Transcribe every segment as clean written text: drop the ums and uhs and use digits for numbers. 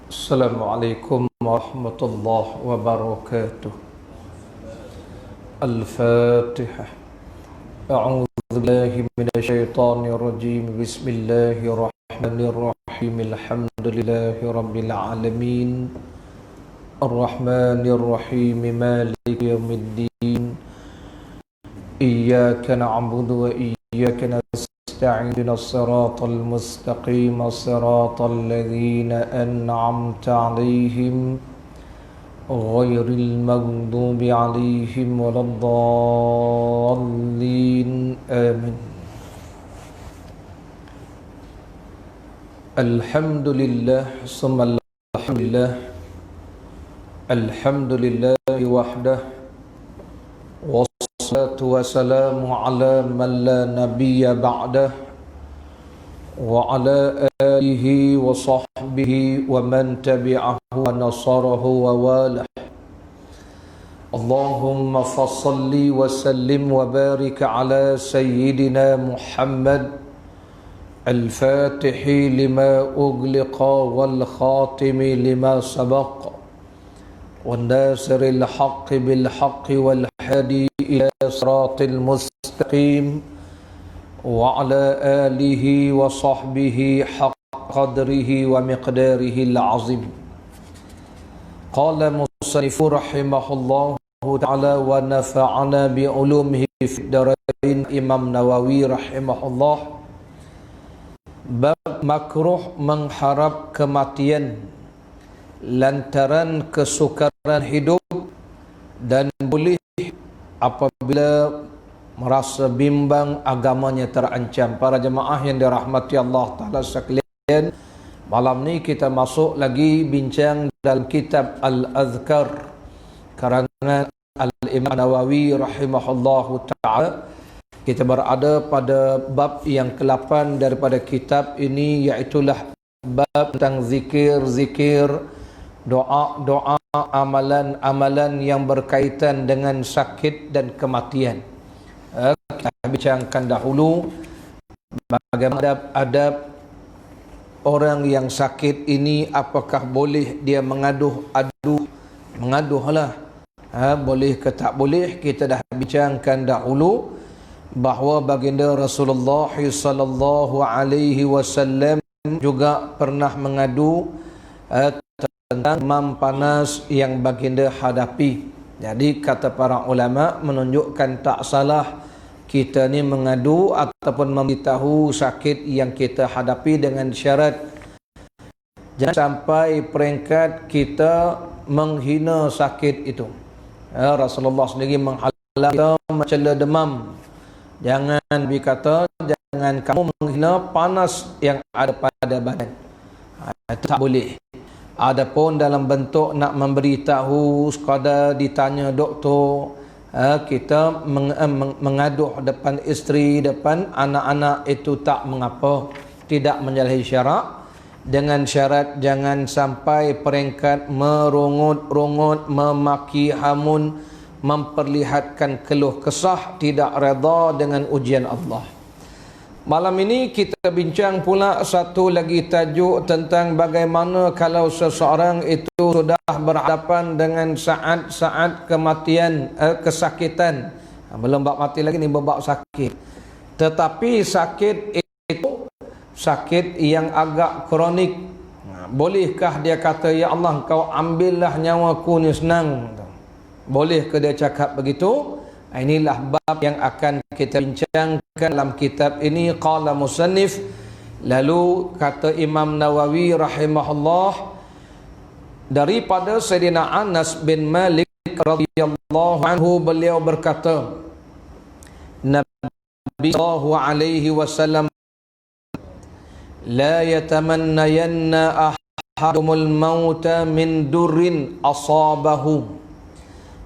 Assalamualaikum warahmatullahi wabarakatuh. Al-Fatihah. A'udzu billahi minasyaitonir rajim. Bismillahirrahmanirrahim. Alhamdulillahi rabbil alamin. Ar-Rahmanir Rahim. Maliki yaumiddin. Iyyaka na'budu wa iyyaka nasta'in. اهدنا الصراط المستقيم صراط الذين أنعمت عليهم غير المغضوب عليهم ولا الضالين آمين. الحمد لله ثم الحمد لله. الحمد لله وحده والصلاة والسلام على من لا نبي بعده وعلى آله وصحبه ومن تبعه ونصره وواله. اللهم فصل وسلم وبارك على سيدنا محمد الفاتح لما أغلق والخاتم لما سبق والناصر الحق بالحق والهادي إلى صراط المستقيم وعلى آله وصحبه حق قدره ومقداره العظيم. قال مصنف رحمه الله تعالى ونفعنا بعلومه في الدارين. Imam Nawawi rahimahullah bab makruh mengharap kematian lantaran kesukaran hidup dan boleh apabila merasa bimbang agamanya terancam. Para jemaah yang dirahmati Allah Ta'ala sekalian, malam ni kita masuk lagi bincang dalam kitab Al-Adhkar karangan Al-Imam Nawawi rahimahullahu ta'ala. Kita berada pada bab yang ke-8 daripada kitab ini, iaitulah bab tentang zikir-zikir, doa-doa, amalan-amalan yang berkaitan dengan sakit dan kematian. Kita bincangkan dahulu bagaimana adab orang yang sakit ini, apakah boleh dia mengaduhlah, boleh ke tak boleh. Kita dah bincangkan dahulu bahawa baginda Rasulullah sallallahu alaihi wasallam juga pernah mengadu tentang demam panas yang baginda hadapi. Jadi kata para ulama menunjukkan tak salah kita ni mengadu ataupun memberitahu sakit yang kita hadapi dengan syarat jangan sampai peringkat kita menghina sakit itu. Rasulullah sendiri menghalang kita mencela demam. Jangan Nabi kata jangan kamu menghina panas yang ada pada badan. Itu tak boleh. Adapun dalam bentuk nak memberitahu sekadar ditanya doktor, kita mengaduh depan isteri, depan anak-anak, itu tak mengapa, tidak menyalahi syarak, dengan syarat jangan sampai peringkat merungut-rungut, memaki hamun, memperlihatkan keluh kesah, tidak redha dengan ujian Allah. Malam ini kita bincang pula satu lagi tajuk tentang bagaimana kalau seseorang itu sudah berhadapan dengan saat-saat kematian, kesakitan. Belum bab mati lagi, ni bab sakit. Tetapi sakit itu sakit yang agak kronik. Bolehkah dia kata, ya Allah kau ambillah nyawaku ni senang? Boleh ke dia cakap begitu? Inilah bab yang akan kita bincangkan dalam kitab ini. Qala musannif, lalu kata Imam Nawawi rahimahullah, daripada Sayyidina Anas bin Malik radhiyallahu anhu, beliau berkata, Nabi sallallahu alaihi wasallam, la yatamannayanna ahadumul mauta min durrin asabahu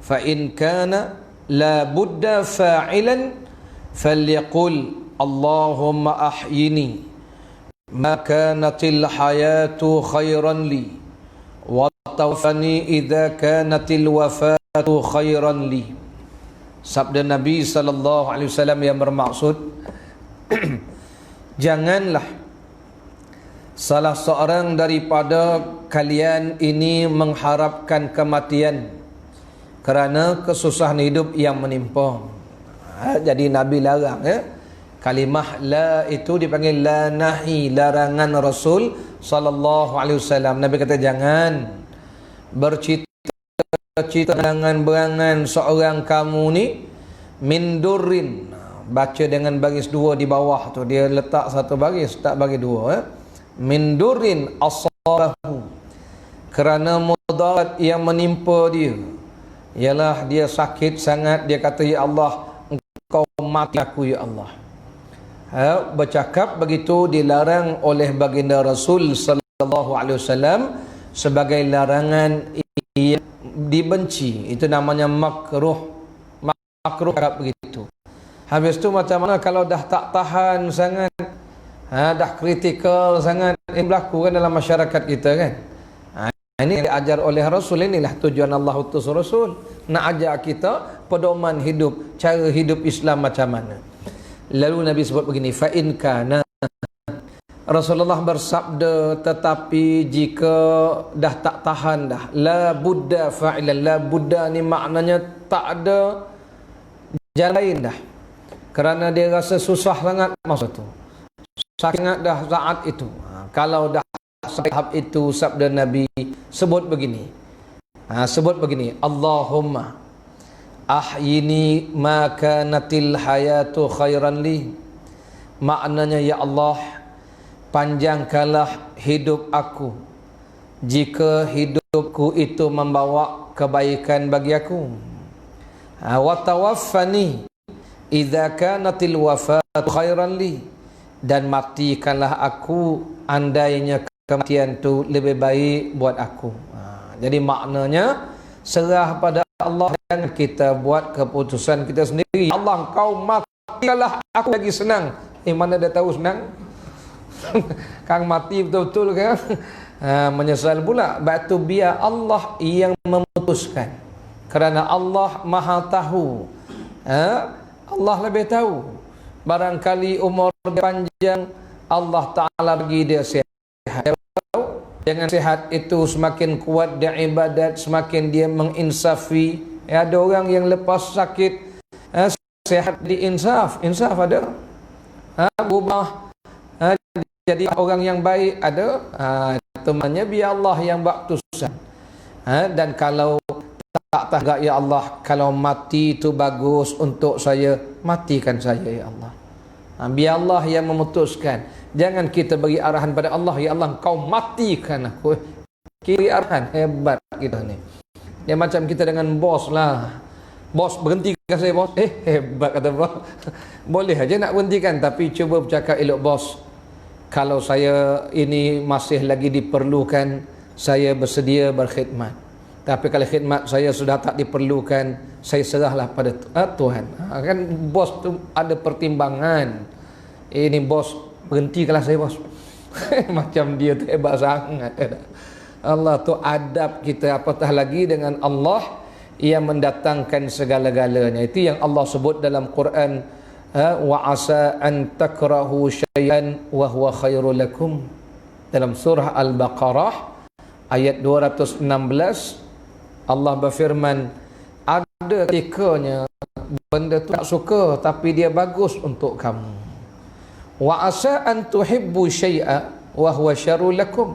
fa in kana la budda fa'ilan falyaqul Allahumma ahyini ma kanatil hayatu khairan li wa tawfani idza kanatil wafatu khairan li. Sabda Nabi sallallahu alaihi wasallam yang bermaksud janganlah salah seorang daripada kalian ini mengharapkan kematian kerana kesusahan hidup yang menimpa. Jadi Nabi larang kalimah la itu dipanggil la nahi, larangan Rasul sallallahu alaihi wasallam. Nabi kata jangan bercita-cita berangan-berangan seorang kamu ni min durrin. Baca dengan baris dua di bawah tu, dia letak satu baris tak bagi dua min durrin asabahu, kerana mudarat yang menimpa dia ialah dia sakit sangat. Dia kata ya Allah, engkau mati aku ya Allah. Bercakap begitu dilarang oleh baginda Rasul sallallahu alaihi wasallam sebagai larangan yang dibenci. Itu namanya makruh. Makruh begitu. Habis tu macam mana kalau dah tak tahan sangat, dah kritikal sangat, ini berlaku kan dalam masyarakat kita kan. Ini diajar oleh Rasul, inilah tujuan Allah utus Rasul, nak ajar kita pedoman hidup, cara hidup Islam macam mana. Lalu Nabi sebut begini, fa in kana, Rasulullah bersabda, tetapi jika dah tak tahan dah, la budda fa'ilan. La budda ni maknanya tak ada jalan lain dah, kerana dia rasa susah sangat masa tu, sangat dah saat itu. Kalau dah tahap itu, sabda Nabi sebut begini, Allahumma ahyini ma kanatil hayatu khairan li. Maknanya ya Allah, panjangkanlah hidup aku jika hidupku itu membawa kebaikan bagi aku. Wa tawaffani idza kanatil wafatu khairan li. Dan matikanlah aku andainya kematian tu lebih baik buat aku. Jadi maknanya serah pada Allah dan kita buat keputusan kita sendiri. Allah, kau matikanlah aku lagi senang. Mana dia tahu senang? Kang mati betul-betul kan? Menyesal pula. Batu biar Allah yang memutuskan, kerana Allah maha tahu. Allah lebih tahu. Barangkali umur dia panjang, Allah Ta'ala bagi dia sehat. Dengan sehat itu semakin kuat dia ibadat, semakin dia menginsafi. Ada orang yang lepas sakit sehat diinsaf, insaf ada. Berubah jadi orang yang baik ada. Temannya biar Allah yang buat keputusan. Dan kalau tak tagak ya Allah, kalau mati itu bagus untuk saya, matikan saya ya Allah. Biar Allah yang memutuskan. Jangan kita bagi arahan pada Allah, ya Allah kau matikan aku. Kiri arahan, hebat kita ni. Dia macam kita dengan bos lah. Bos, berhentikan saya bos. Hebat kata bos. Boleh aja nak berhentikan, tapi cuba bercakap elok bos. Kalau saya ini masih lagi diperlukan, saya bersedia berkhidmat. Tapi kalau khidmat saya sudah tak diperlukan, saya serahlah pada Tuhan. Kan bos tu ada pertimbangan. Ini bos, berhentikanlah saya bos. Macam dia tu hebat sangat. Allah tu adab kita, apatah lagi dengan Allah yang mendatangkan segala-galanya. Itu yang Allah sebut dalam Quran, wa asa an takrahu syai'an wa huwa khairul lakum. Dalam surah Al-Baqarah ayat 216, Allah berfirman, ada ketikanya benda tu tak suka tapi dia bagus untuk kamu. Wa asa an tuhibbu syai'a wa huwa syarrul lakum.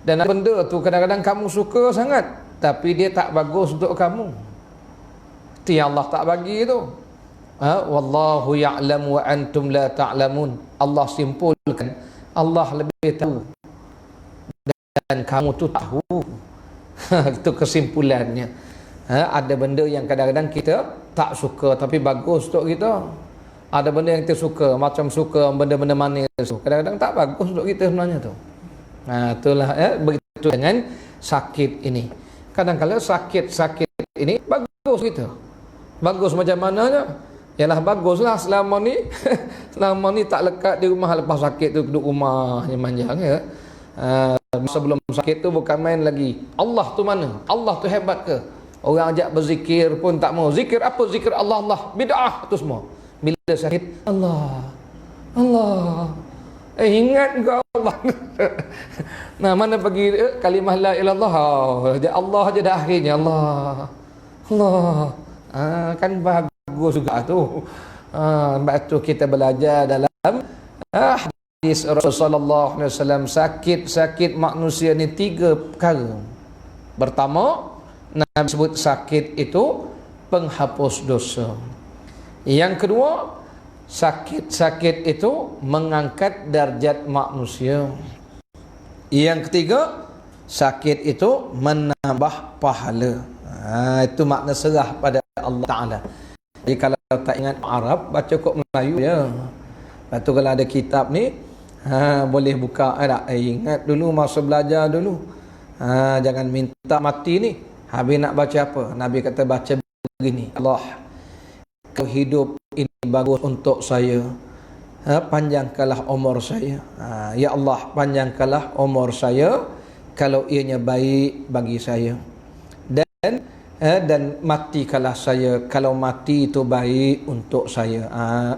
Dan benda tu kadang-kadang kamu suka sangat tapi dia tak bagus untuk kamu. Itu yang Allah tak bagi tu. Wallahu ya'lam wa antum la ta'lamun. Allah simpulkan, Allah lebih tahu dan kamu tu tahu. Itu kesimpulannya. Ada benda yang kadang-kadang kita tak suka tapi bagus untuk kita. Ada benda yang kita suka, macam suka benda-benda manis tu, kadang-kadang tak bagus untuk kita sebenarnya tu. Itulah begitu dengan sakit ini. Kadang-kadang sakit ini bagus kita. Bagus macam mananya? Yalah baguslah selama ni selama ni tak lekat di rumah, lepas sakit tu duduk rumah yang manjang ya. Sebelum sakit tu bukan main lagi. Allah tu mana? Allah tu hebat ke? Orang ajak berzikir pun tak mau. Zikir apa? Zikir Allah, Allah. Bid'ah tu semua. Bila sakit, Allah, Allah, Ingat kau Allah. Nah, mana pergi kalimah la ilallah. Allah je dah akhirnya. Allah. Allah. Kan bagus juga tu. Sebab tu kita belajar dalam hadis Rasulullah SAW, sakit manusia ni 3 perkara. Pertama, Nabi sebut sakit itu penghapus dosa. Yang kedua, sakit itu mengangkat darjat manusia. Yang ketiga, sakit itu menambah pahala. Itu makna serah pada Allah Ta'ala. Jadi kalau tak ingat Arab, baca kok Melayu ya. Lepas tu kalau ada kitab ni, boleh buka. Ingat dulu masa belajar dulu. Jangan minta mati ni. Habis nak baca apa? Nabi kata baca begini. Allah, kalau hidup ini bagus untuk saya, panjangkanlah umur saya. Ya Allah, panjangkanlah umur saya kalau ianya baik bagi saya. Dan matikanlah saya kalau mati itu baik untuk saya.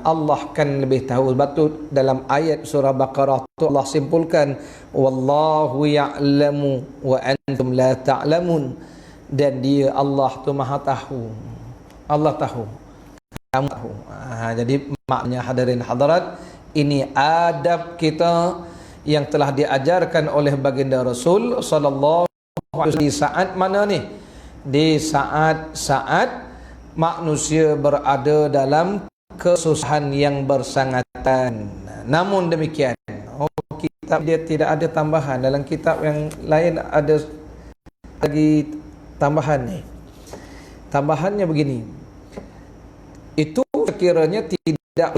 Allah kan lebih tahu. Sebab tu dalam ayat surah Baqarah tu Allah simpulkan, wallahu ya'lamu wa antum la ta'lamun. Dan dia Allah tu maha tahu. Allah tahu, kamu tahu. Jadi maknanya hadirin hadirat, ini adab kita yang telah diajarkan oleh baginda Rasul sallallahu alaihi wasallam. Di saat mana ni? Di saat manusia berada dalam kesusahan yang bersangatan. Namun demikian, kitab dia tidak ada tambahan. Dalam kitab yang lain ada lagi tambahan ni. Tambahannya begini. Itu sekiranya tidak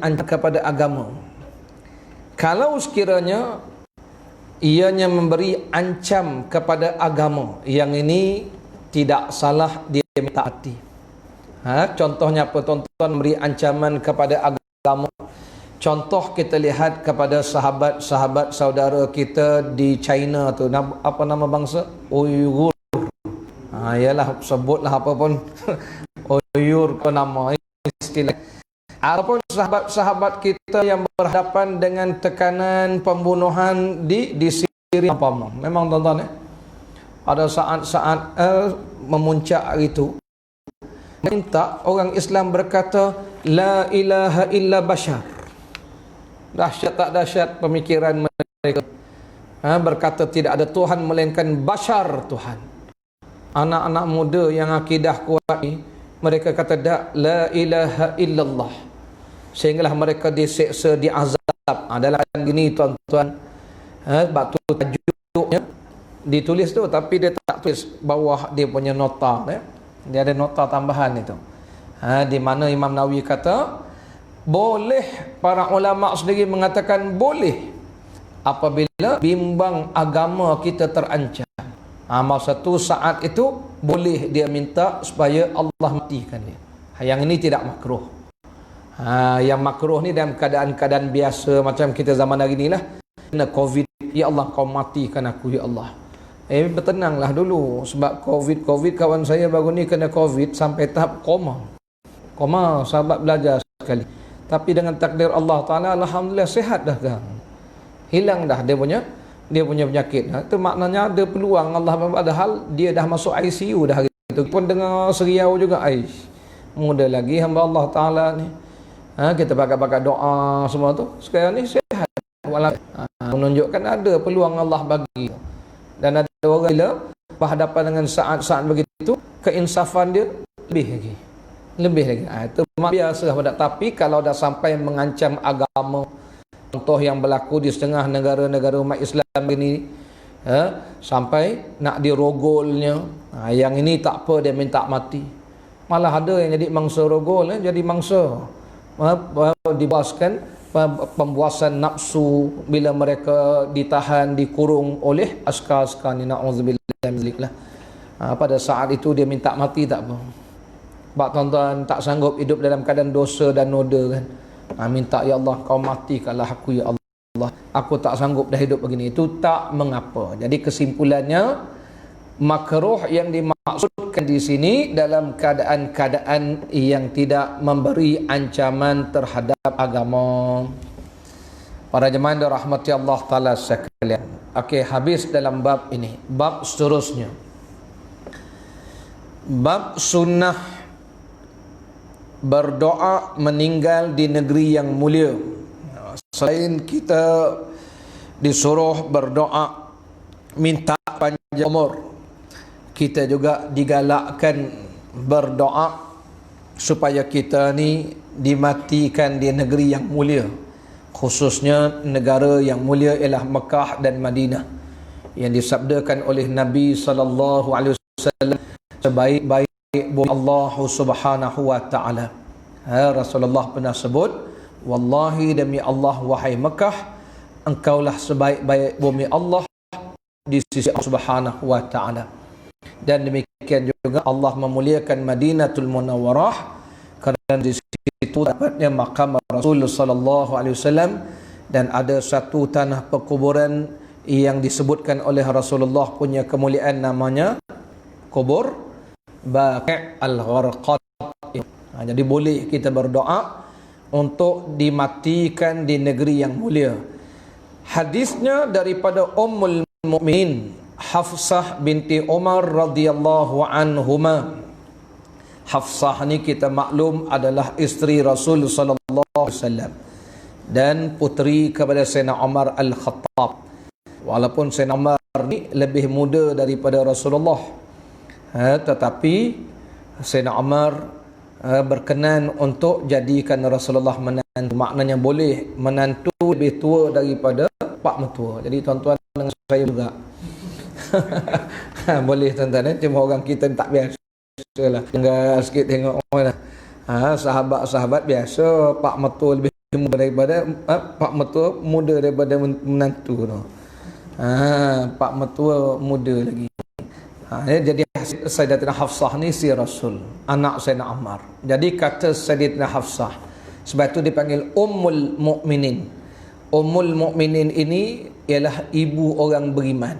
ancam kepada agama. Kalau sekiranya ianya memberi ancam kepada agama, yang ini tidak salah dia mentaati. Contohnya apa tuan-tuan, memberi ancaman kepada agama. Contoh kita lihat kepada sahabat-sahabat saudara kita di China tu, apa nama bangsa? Uyghur. Yalah, sebutlah apa pun. Uyghur ke nama istilah. Ataupun sahabat-sahabat kita yang berhadapan dengan tekanan pembunuhan di Syria. Memang tuan-tuan pada saat-saat memuncak itu, minta orang Islam berkata la ilaha illa bashar. Dahsyat tak dahsyat pemikiran mereka. Berkata tidak ada Tuhan melainkan bashar Tuhan. Anak-anak muda yang akidah kuat ni, mereka kata la ilaha illallah. Sehinggalah mereka diseksa, diazab. Dalam gini tuan-tuan, sebab tu tajuknya ditulis tu, tapi dia tak tulis bawah dia punya nota. Dia ada nota tambahan itu. Di mana Imam Nawawi kata, boleh, para ulama sendiri mengatakan boleh apabila bimbang agama kita terancam. Masa tu saat itu boleh dia minta supaya Allah matikan dia. Yang ini tidak makruh. Yang makruh ni dalam keadaan-keadaan biasa macam kita zaman hari ni lah. Kena COVID, ya Allah kau matikan aku ya Allah. Bertenanglah dulu. Sebab COVID kawan saya baru ni kena COVID sampai tahap koma, sahabat belajar sekali. Tapi dengan takdir Allah Ta'ala, alhamdulillah sihat dah kan. Hilang dah dia punya penyakit. Itu maknanya ada peluang Allah, padahal dia dah masuk ICU dah hari itu. Pun dengar seriau juga, muda lagi hamba Allah Ta'ala ni. Kita pakai doa semua tu, sekarang ni sihat. Menunjukkan ada peluang Allah bagi. Dan ada orang bila berhadapan dengan saat-saat begitu, keinsafan dia lebih lagi. Itu biasa pada. Tapi kalau dah sampai mengancam agama, contoh yang berlaku di setengah negara-negara umat Islam ini, sampai nak dirogolnya, yang ini tak apa, dia minta mati. Malah ada yang jadi mangsa rogol, jadi mangsa dibaskan pembuasan nafsu bila mereka ditahan, dikurung oleh askar-askar ni, na'udzubillah min dzalik lah. Pada saat itu dia minta mati tak apa. Sebab tuan-tuan tak sanggup hidup dalam keadaan dosa dan noda kan. Minta ya Allah kau matikanlah aku ya Allah. Aku tak sanggup dah hidup begini. Itu tak mengapa. Jadi kesimpulannya, makruh yang dimaksudkan di sini dalam keadaan-keadaan yang tidak memberi ancaman terhadap agama. Para jemaah yang dirahmati Allah Ta'ala sekalian. Okey, habis dalam bab ini. Bab seterusnya. Bab sunnah berdoa meninggal di negeri yang mulia. Selain kita disuruh berdoa minta panjang umur, kita juga digalakkan berdoa supaya kita ni dimatikan di negeri yang mulia, khususnya negara yang mulia ialah Mekah dan Madinah, yang disabdakan oleh Nabi sallallahu alaihi wasallam sebaik-baik bumi Allah Subhanahu wa taala. Rasulullah pernah sebut, wallahi demi Allah wahai Mekah, engkaulah sebaik-baik bumi Allah di sisi Allah Subhanahu wa taala. Dan demikian juga Allah memuliakan Madinatul Munawwarah kerana di situ dapatnya makam Rasul sallallahu alaihi wasallam, dan ada satu tanah perkuburan yang disebutkan oleh Rasulullah punya kemuliaan, namanya kubur Baqi' al-Gharqad. Jadi boleh kita berdoa untuk dimatikan di negeri yang mulia. Hadisnya daripada Ummul Mukminin Hafsah binti Umar radhiyallahu anhuma. Hafsah ni kita maklum adalah isteri Rasul sallallahu alaihi wasallam dan puteri kepada Sayyidina Umar Al-Khattab. Walaupun Sayyidina Umar ni lebih muda daripada Rasulullah, tetapi Sayyidina Umar berkenan untuk jadikan Rasulullah menantu. Maknanya boleh menantu lebih tua daripada pak mertua. Jadi tuan-tuan dengan saya juga boleh tuan-tuan, cuma orang kita tak biasa lah, tinggal sikit tengok orang lah. Sahabat-sahabat biasa pak mertua lebih muda daripada pak mertua muda daripada menantu tu. Pak mertua muda lagi. Jadi Sayyidatina Hafsah ni si Rasul, anak Sayyidina Ammar. Jadi kata Sayyidatina Hafsah, sebab itu dipanggil Ummul Mukminin. Ummul Mukminin ini ialah ibu orang beriman.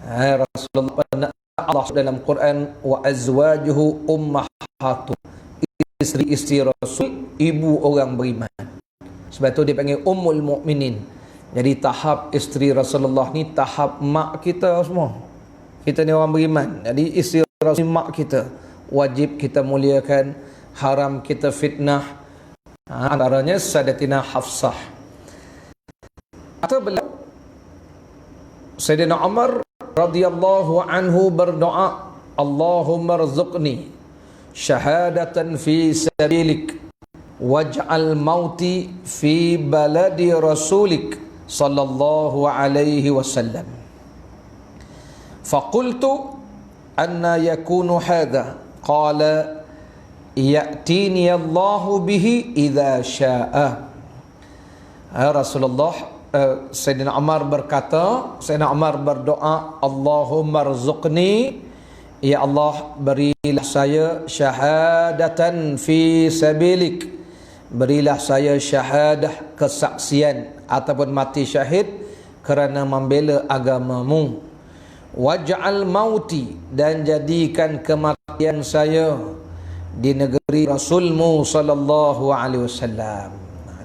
Rasulullah pernah Allah dalam Quran, wa azwajuhu ummahatu, isteri-isteri Rasul ibu orang beriman. Sebab itu dipanggil Ummul Mukminin. Jadi tahap isteri Rasulullah ni tahap mak kita semua. Kita ni orang beriman, jadi isteri Rasul mak kita, wajib kita muliakan, haram kita fitnah. Antaranya Sayyidatina Hafsah. Kata beliau, Sayyidina Umar radhiyallahu anhu berdoa, Allahumma rzuqni syahadatan fi sabilik waj'al mauti fi baladi rasulik sallallahu alaihi wasallam. Faqultu anna yakunu hadha, qala ya'tini Allahu bihi idza syaa. Rasulullah Sayyidina Umar berkata, Sayyidina Umar berdoa, Allahumma rzuqni, ya Allah berilah saya syahadatan fi sabilik, berilah saya syahadah, kesaksian ataupun mati syahid kerana membela agamamu. Waj'al mauti, dan jadikan kematian saya di negeri Rasulmu sallallahu alaihi wasallam.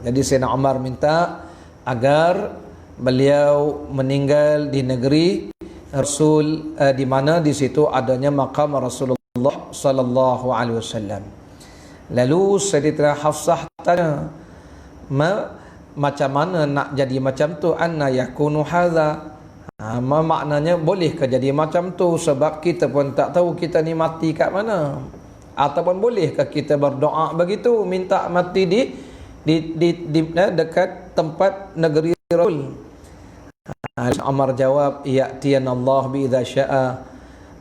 Jadi Sayyidina Umar minta agar beliau meninggal di negeri Rasul, di mana di situ adanya makam Rasulullah sallallahu alaihi wasallam. Lalu Sayyidatina Hafsah tanya, macam mana nak jadi macam tu? Anna yakunu hadza, maknanya bolehkah jadi macam tu? Sebab kita pun tak tahu kita ni mati kat mana. Ataupun bolehkah kita berdoa begitu, minta mati di dekat tempat negeri Rasul? Umar jawab, ya'tiyan Allah bi idza syaa,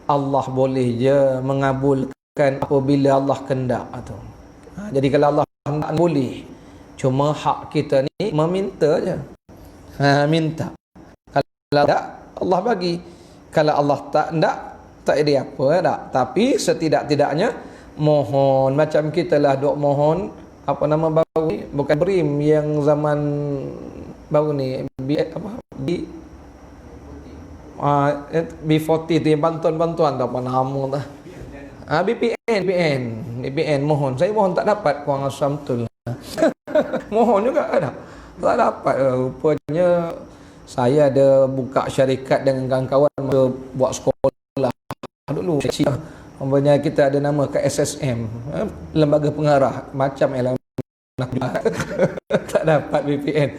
Allah boleh je mengabulkan apabila Allah kehendak tu. Jadi kalau Allah hendak boleh, cuma hak kita ni meminta je. Minta. Kalau tak, Allah bagi. Kalau Allah tak hendak, tak ada apa tak. Tapi setidak-tidaknya mohon, macam kita lah duk mohon, apa nama baru ni, bukan BRIM yang zaman baru ni, B40 tu yang bantuan-bantuan tak apa nama tak. BPN mohon. Saya mohon tak dapat, kurang asam betul. Mohon juga ada. Tak dapat. Rupanya saya ada buka syarikat dengan kawan-kawan masa buat sekolah dulu. Umpamanya kita ada nama ke SSM, lembaga pengarah, macam tak dapat VPN.